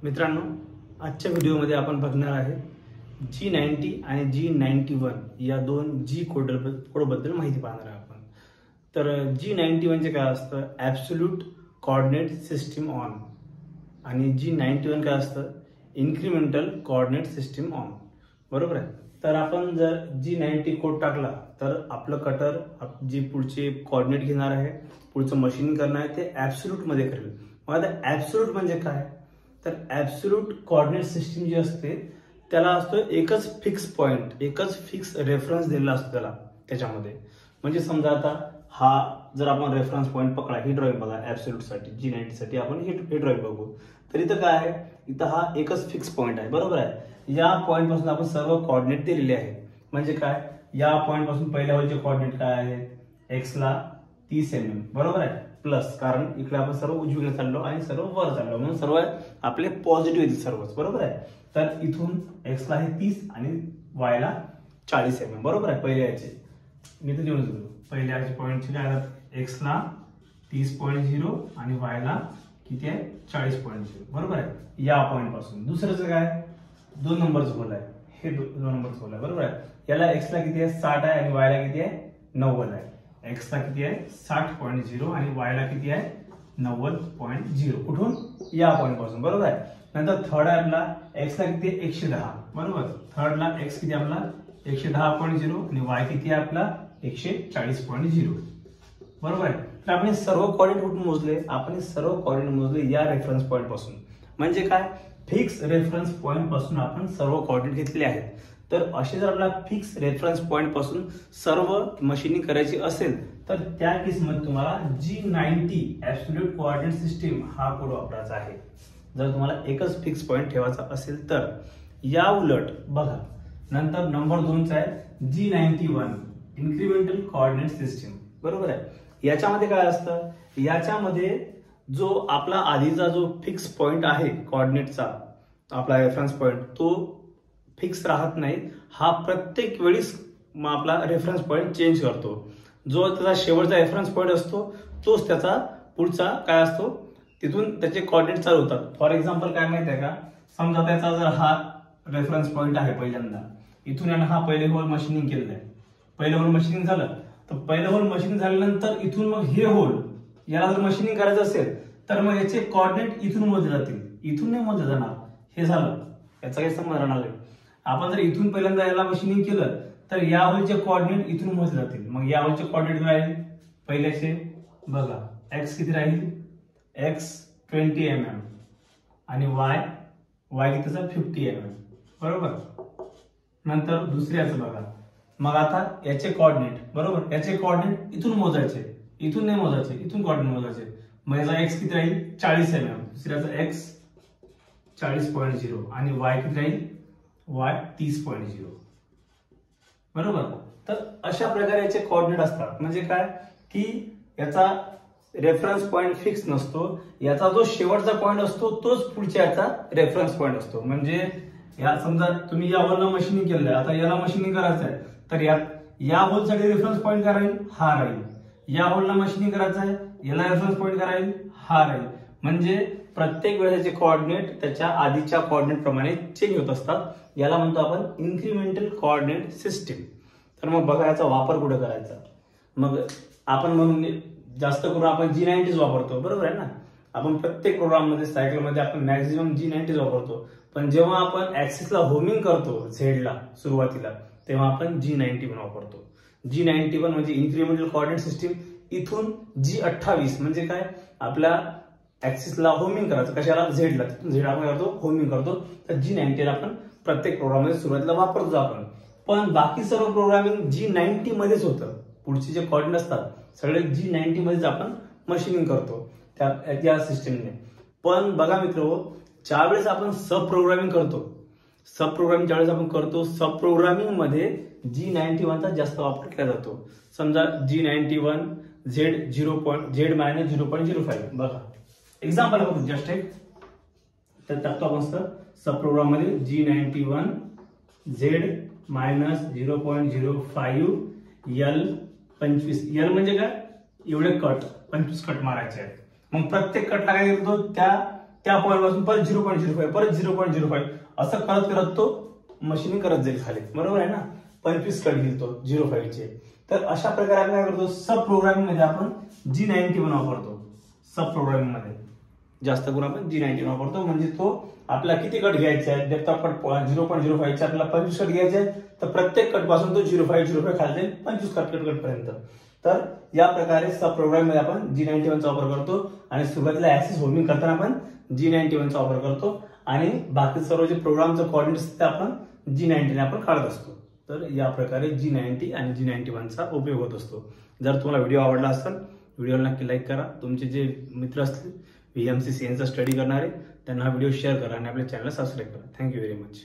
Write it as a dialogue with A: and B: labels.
A: मित्रांनो, आजच्या व्हिडिओमध्ये आपण बघणार आहे G90 आणि G91 या दोन G कोडबद्दल माहिती पाहणार आहे आपण। तर G90 म्हणजे काय असतं? ॲब्सोल्यूट कोऑर्डिनेट सिस्टीम ऑन आणि G91 काय असतं? Incremental coordinate system on. बरोबर आहे। तर आपण जर G90 कोड टाकला तर आपलं कटर जे पुढचे कोऑर्डिनेट घेणार आहे, पुढचं मशीनिंग करणार आहे ते ॲब्सोल्यूट मध्ये करेल। मग आता ॲब्सोल्यूट म्हणजे काय? तर ॲब्सोल्यूट कोऑर्डिनेट सिस्टीम जी असते त्याला असतो एकच फिक्स पॉइंट, एकच फिक्स रेफरन्स दिलेला असतो त्याच्यामध्ये। म्हणजे समजा आता हा जर आपण रेफरन्स पॉइंट पकडा, ही ड्रॉइंग बघा ॲब्सोल्यूट साठी G90 साठी आपण हे ड्रॉइंग बघू। तर इथं काय आहे? इथं हा एकच फिक्स पॉइंट आहे। बरोबर आहे। या पॉइंट पासून आपण सर्व कोऑर्डिनेट दिलेले आहेत। म्हणजे काय? या पॉइंट पासून पहिल्या वरचे कोऑर्डिनेट काय आहेत? x ला 30 mm बरोबर आहे, प्लस कारण इकडे आपण सर्व उजवीकडे चाललो आणि सर्व वर चाललो म्हणून सर्व आपले पॉझिटिव्ह आहेत सर्वच। बरोबर आहे। तर इथून x ला हे 30 आणि y ला 40 mm बरोबर आहे। पहिले याचे मी तर लिहून देतो, पहिल्या याचे पॉइंटचे काय आहेत? x ला 30.0 आणि y ला किती आहे? 40.0 बरोबर आहे। या पॉइंट पासून दुसरंच काय? 2 नंबरचं होल आहे, हे 2 नंबरचं होल आहे बरोबर आहे। याला x ला किती आहे? 60 आहे आणि y ला किती आहे? 90 आहे। x ला किती आहे? 60.0 आणि y ला किती आहे? 90.0। कुठून? या पॉइंट पासून बरोबर आहे। नंतर थर्ड आहे आपला x ला किती आहे? 110 बरोबर। थर्ड ला x किती आपला? 110.0 आणि y किती आहे आपला? 140.0 बरोबर आहे। तर आपण सर्व कोऑर्डिनेट कुठून मोजले? आपण सर्व कोऑर्डिनेट मोजले या रेफरन्स पॉइंट पासून। म्हणजे काय? फिक्स रेफरन्स पॉइंट पासून आपण सर्व कोऑर्डिनेट घेतले आहेत। तर असे जर आपल्याला फिक्स रेफरन्स पॉइंट पासून सर्व मशीनिंग करायची असेल तर त्या केसमध्ये तुम्हाला G90 ॲब्सोल्यूट कोऑर्डिनेट सिस्टीम हा कोड वापरायचा आहे। जर तुम्हाला एकच फिक्स पॉइंट ठेवायचा असेल तर। या उलट बघा, नंतर नंबर 2 चा आहे G91 इन्क्रिमेंटल कोऑर्डिनेट सिस्टीम बरोबर आहे। याच्यामध्ये काय असतं? याच्यामध्ये जो आपला आधीचा जो फिक्स पॉइंट आहे कोऑर्डिनेटचा, आपला रेफरन्स पॉइंट तो फिक्स राहत नाही। हा प्रत्येक वेळेस आपला रेफरन्स पॉइंट चेंज करतो। जो त्याचा शेवटचा रेफरन्स पॉइंट असतो तोच त्याचा पुढचा काय असतो, तिथून त्याचे कोऑर्डिनेट चालू होतात। फॉर एक्झाम्पल काय माहिती आहे का? समजा त्याचा जर हा रेफरन्स पॉइंट आहे पहिल्यांदा, इथून यानं हा पहिले होल मशीनिंग केलेलं आहे, पहिलं होल मशीनिंग झालं तर पहिलं होल मशीनिंग झाल्यानंतर इथून मग हे होल याला जर मशीनिंग करायचं असेल तर मग याचे कोऑर्डिनेट इथून मोजले जातील, इथून नाही मोजले जाणार। हे झालं, याचा काही संबंध राहणार नाही। आपण जर इथून पहिल्यांदा याला मशीनिंग केलं तर या होलचे कोऑर्डिनेट इथून मोजले जातील। मग या होलचे कोऑर्डिनेट राहील पहिल्याचे बघा, x किती राहील? x 20 mm आणि y कितीचा? 50 mm बरोबर। नंतर दुसऱ्याचं बघा, मग आता याचे कोऑर्डिनेट बरोबर, याचे कोऑर्डिनेट इथून मोजायचे, इथून नाही मोजायचे, इथून कोऑर्डिनेट मोजायचे। मग याचा x किती राहील? 40 mm, दुसऱ्याचा x 40.0 आणि y किती राहील? y 30.0 बरोबर। तर अशा प्रकारे याचे कोऑर्डिनेट असतात। म्हणजे काय की याचा रेफरन्स पॉइंट फिक्स नसतो, याचा जो शेवटचा पॉइंट असतो तोच पुढच्या याचा रेफरन्स पॉइंट असतो। म्हणजे या समजा तुम्ही या होलला मशीनिंग केलं आहे, आता याला मशीनिंग करायचं आहे तर या होलसाठी रेफरन्स पॉइंट काय राहील? हा राहील। या होलला मशीनिंग करायचं आहे, याला रेफरन्स पॉइंट काय राहील? हा राहील। म्हणजे प्रत्येक वेळेचे कोऑर्डिनेट त्याच्या आधीच्या कोऑर्डिनेट प्रमाणे चेंज होत असतात। याला म्हणतो आपण इन्क्रिमेंटल कोऑर्डिनेट सिस्टीम। तर मग बघा याचा वापर कुठे करायचा? मग आपण म्हणून जास्त करून आपण G90 वापरतो बरोबर आहे ना। आपण प्रत्येक प्रोग्राम मध्ये सायकल मध्ये आपण मॅक्झिमम G90 वापरतो। पण जेव्हा आपण ऍक्सिसला होमिंग करतो झेडला सुरुवातीला तेव्हा आपण G91 वापरतो। G91 म्हणजे इन्क्रिमेंटल कोऑर्डिनेट सिस्टीम। इथून G28 म्हणजे काय? आपल्या ऍक्सिसला होमिंग करायचं, कशाला? झेडला, झेड आपण करतो होमिंग करतो। तर G90 आपण प्रत्येक प्रोग्राम मध्ये सुरुवातीला वापरतो आपण। पण बाकी सर्व प्रोग्रामिंग G90 मध्येच होतं। पुढचे जे कोऑर्डिनेट असतात सगळे G90 मध्येच आपण मशीनिंग करतो त्या सिस्टीमने। पण बघा मित्रहो, ज्यावेळेस आपण सब प्रोग्रामिंग करतो, सब प्रोग्रामिंग मध्ये G91 चा जास्त वापर केला जातो। समजा G91 Z-0.05 बघा एक्झाम्पल बघू, जस्ट एक तर टाकतो आपण सब प्रोग्राम मध्ये G91 Z-0.05 L 25। L म्हणजे काय? एवढे कट 25 कट मारायचे आहेत। मग प्रत्येक कटला काय करतो? त्या त्या पॉईंट पासून परत 0.05 परत 0.05 असं करत करत तो मशीनिंग करत जाईल खाली, बरोबर आहे ना. 25 कट घेईल तो 0.5 चे. तर अशा प्रकारे आपण काय करतो, सब प्रोग्रामिंग मध्ये आपण G91 वापरतो. सब प्रोग्रामिंग मध्ये जास्त करून आपण G91 वापरतो. म्हणजे तो आपला किती कट घ्यायचा आहे, डेप्थ ऑफ कट 0.05 चे आपल्याला 25 कट घ्यायचे आहे, तर प्रत्येक कट पासून तो 0.5 खाली जाईल 25 कट पर्यंत. तर या प्रकारे सब प्रोग्रामिंग मध्ये आपण G91 चा वापर करतो. आणि सुरुवातीला ऍक्सेस होमिंग करताना आपण G91 चा वापर करतो. आणि बाकी सर्व जे प्रोग्रामचं कोऑर्डिनेट्स ते आपण G90 आपण काढत असतो. तर या प्रकारे G90 आणि G91 चा उपयोग होत असतो. जर तुम्हाला व्हिडिओ आवडला असेल, व्हिडिओला नक्की लाईक करा. तुमचे जे मित्र असतील VMC CN चा स्टडी करणारे, त्यांना हा व्हिडिओ शेअर करा आणि आपल्या चॅनलला सबस्क्राईब करा. Thank you very much.